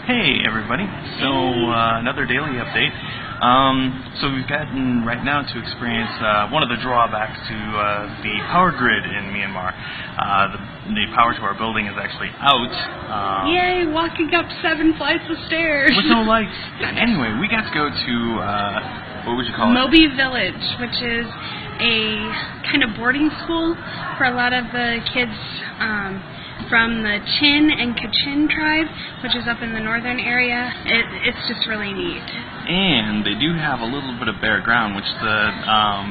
Hey everybody, so another daily update. So we've gotten right now to experience one of the drawbacks to the power grid in Myanmar. The power to our building is actually out. Yay, walking up 7 flights of stairs. With no lights. Anyway, we got to go to, what would you call it? Mobi Village, which is a kind of boarding school for a lot of the kids from the Chin and Kachin tribe, which is up in the northern area. It's just really neat. And they do have a little bit of bare ground, which the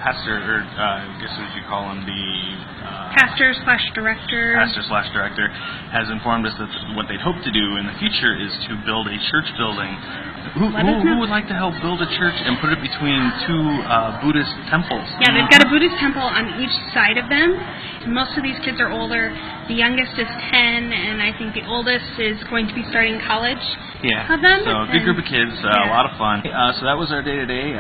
pastor, or I guess what you call him, the Pastor/director, has informed us that what they'd hope to do in the future is to build a church building. Who would like to help build a church and put it between two Buddhist temples? Yeah, they've got a Buddhist temple on each side of them. Most of these kids are older. The youngest is 10, and I think the oldest is going to be starting college. Yeah, of them. So a good group of kids, a lot of fun. So that was our day-to-day.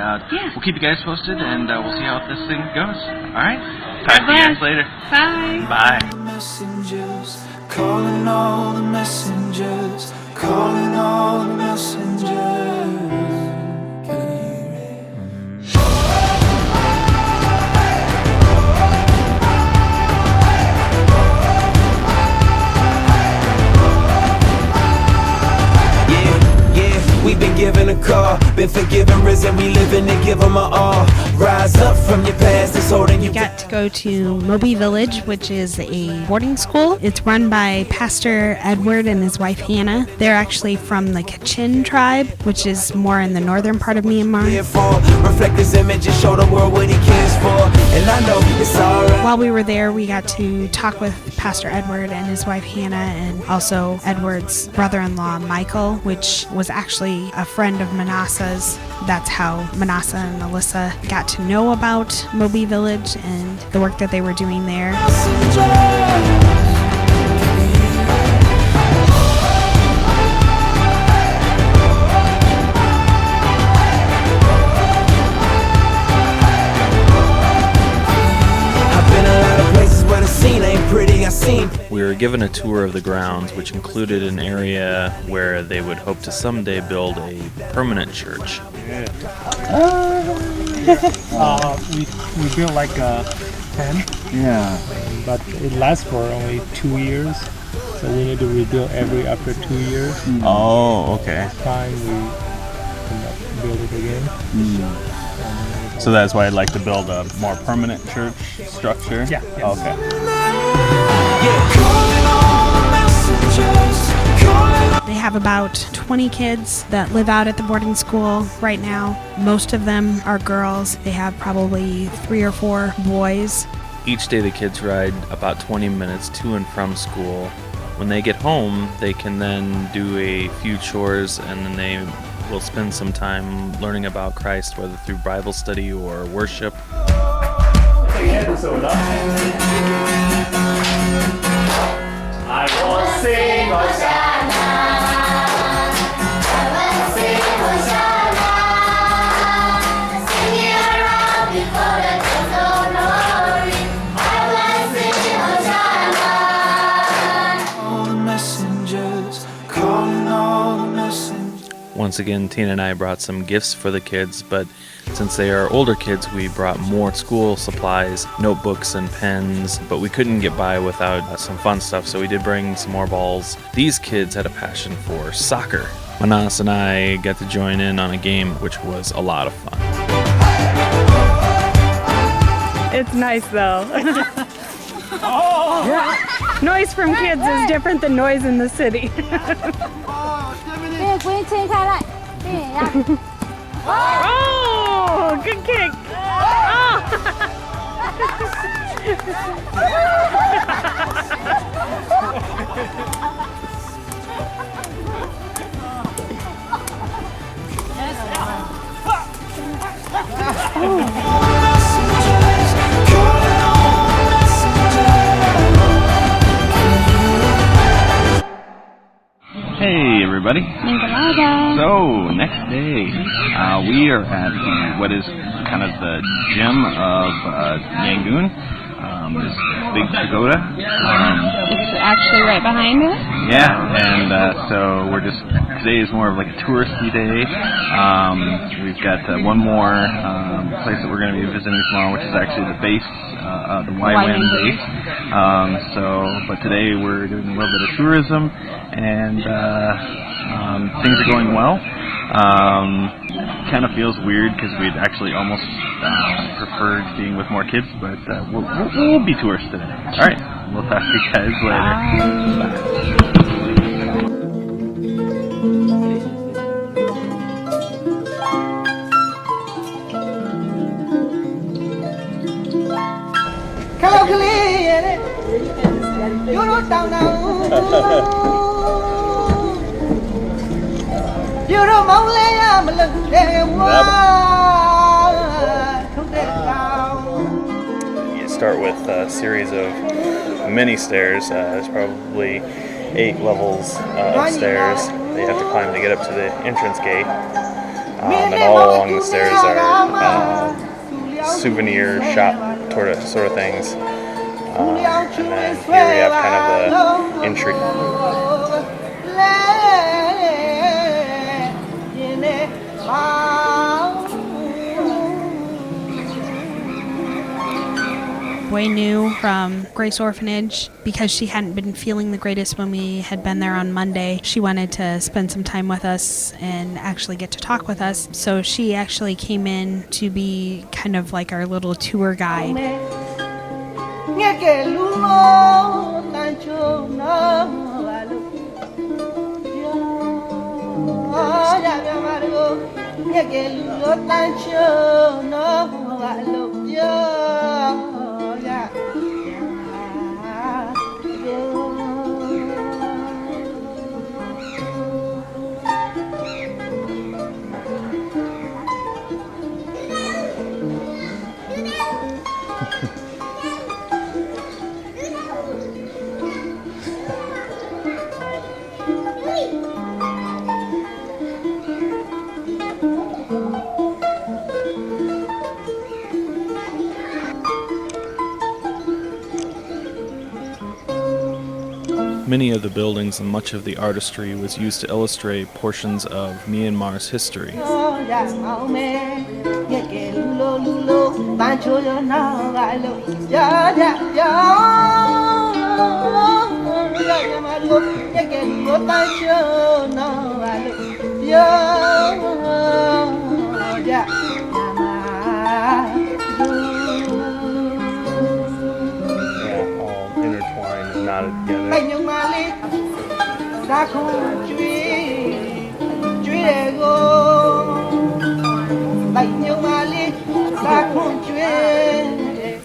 We'll keep you guys posted, and we'll see how this thing goes. All right? Talk to you guys later. Bye. Bye. Messengers, calling all the messengers, calling all the messengers. We've been given a call, been forgiven, risen, we living to give them our all. Rise up from your past, it's holding you. We got to go to Mobi Village, which is a boarding school. It's run by Pastor Edward and his wife Hannah. They're actually from the Kachin tribe, which is more in the northern part of Myanmar. Reflect this image and show the world what he cares for. And I know it's alright. While we were there, we got to talk with Pastor Edward and his wife Hannah, and also Edward's brother-in-law Michael, which was actually a friend of Manasseh's. That's how Manasseh and Alyssa got to know about Mobi Village and the work that they were doing there. We were given a tour of the grounds, which included an area where they would hope to someday build a permanent church. We built like a tent. Yeah. But it lasts for only 2 years, so we need to rebuild after 2 years. Oh, okay. Next time we can build it again. So that's why I'd like to build a more permanent church structure? Yeah. Okay. They have about 20 kids that live out at the boarding school right now. Most of them are girls. They have probably 3 or 4 boys. Each day the kids ride about 20 minutes to and from school. When they get home, they can then do a few chores, and then they will spend some time learning about Christ, whether through Bible study or worship. I will sing Hosanna. I will sing Hosanna. Sing it around before the throne of glory. I will sing Hosanna. All the messengers, calling all the messengers. Once again, Tina and I brought some gifts for the kids, but since they are older kids, we brought more school supplies, notebooks and pens, but we couldn't get by without some fun stuff, so we did bring some more balls. These kids had a passion for soccer. Manas and I got to join in on a game, which was a lot of fun. It's nice though. Noise from kids is different than noise in the city. Oh, good kick. Hey everybody. So next day, we are at what is kind of the gym of Yangon. this big pagoda. It's actually right behind us. Yeah, and so today is more of like a touristy day. We've got one more place that we're going to be visiting tomorrow, which is actually the base, the YWAM base. But today we're doing a little bit of tourism, and things are going well. Kind of feels weird because we'd actually almost preferred being with more kids, but we'll be tourists today. All right, we'll talk to you guys later. Bye. You start with a series of mini stairs. There's probably 8 levels of stairs that you have to climb to get up to the entrance gate. And all along the stairs are souvenir shop sort of things. And then here we have kind of the entry. Boy knew from Grace Orphanage, because she hadn't been feeling the greatest when we had been there on Monday, she wanted to spend some time with us and actually get to talk with us. So she actually came in to be kind of like our little tour guide. Many of the buildings and much of the artistry was used to illustrate portions of Myanmar's history. All intertwined and knotted together.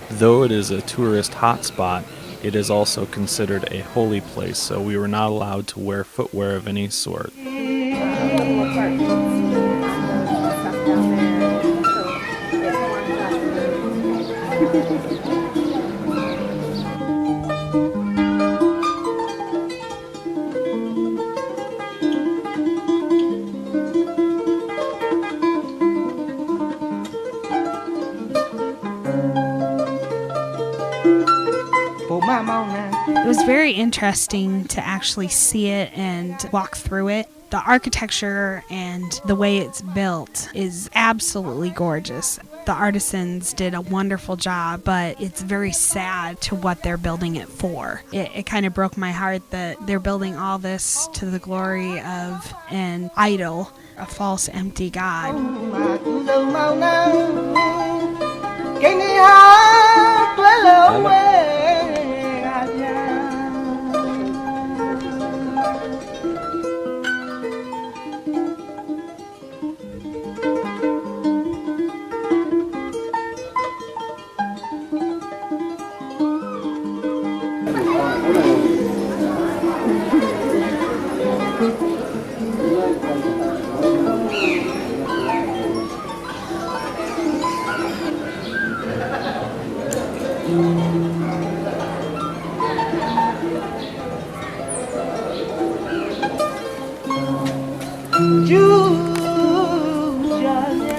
Though it is a tourist hotspot, it is also considered a holy place, so we were not allowed to wear footwear of any sort. It was very interesting to actually see it and walk through it. The architecture and the way it's built is absolutely gorgeous. The artisans did a wonderful job, but it's very sad to what they're building it for. It kind of broke my heart that they're building all this to the glory of an idol, a false, empty god.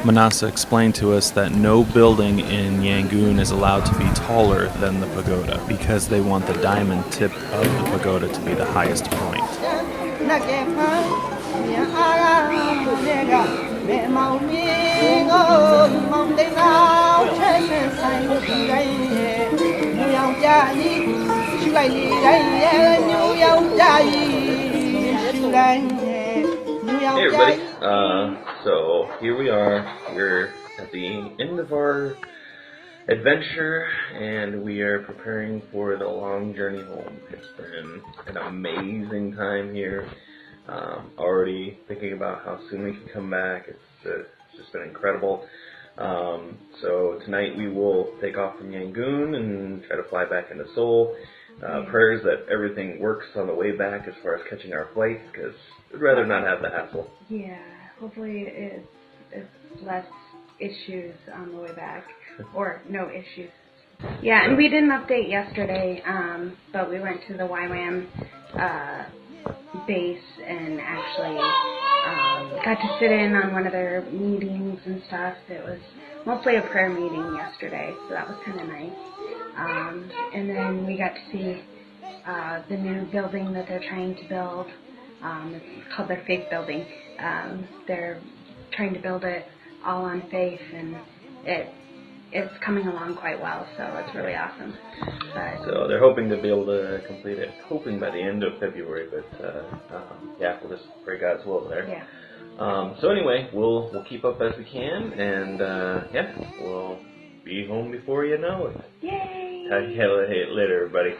Manasa explained to us that no building in Yangon is allowed to be taller than the pagoda because they want the diamond tip of the pagoda to be the highest point. Hey everybody, so here we are, we're at the end of our adventure and we are preparing for the long journey home. It's been an amazing time here, already thinking about how soon we can come back. It's just been incredible. So tonight we will take off from Yangon and try to fly back into Seoul. Prayers that everything works on the way back as far as catching our flight, because we'd rather not have the hassle. Yeah, hopefully it's less issues on the way back, or no issues. Yeah, and we didn't update yesterday, but we went to the YWAM base and actually got to sit in on one of their meetings and stuff. It was mostly a prayer meeting yesterday, so that was kind of nice. And then we got to see the new building that they're trying to build. It's called their faith building. They're trying to build it all on faith, and it's coming along quite well, so it's really awesome. So they're hoping to be able to complete it, hoping by the end of February, but yeah, we'll just pray God's will there. Yeah. So anyway, we'll keep up as we can, and yeah, we'll be home before you know it. Yay! Talk to you later, everybody.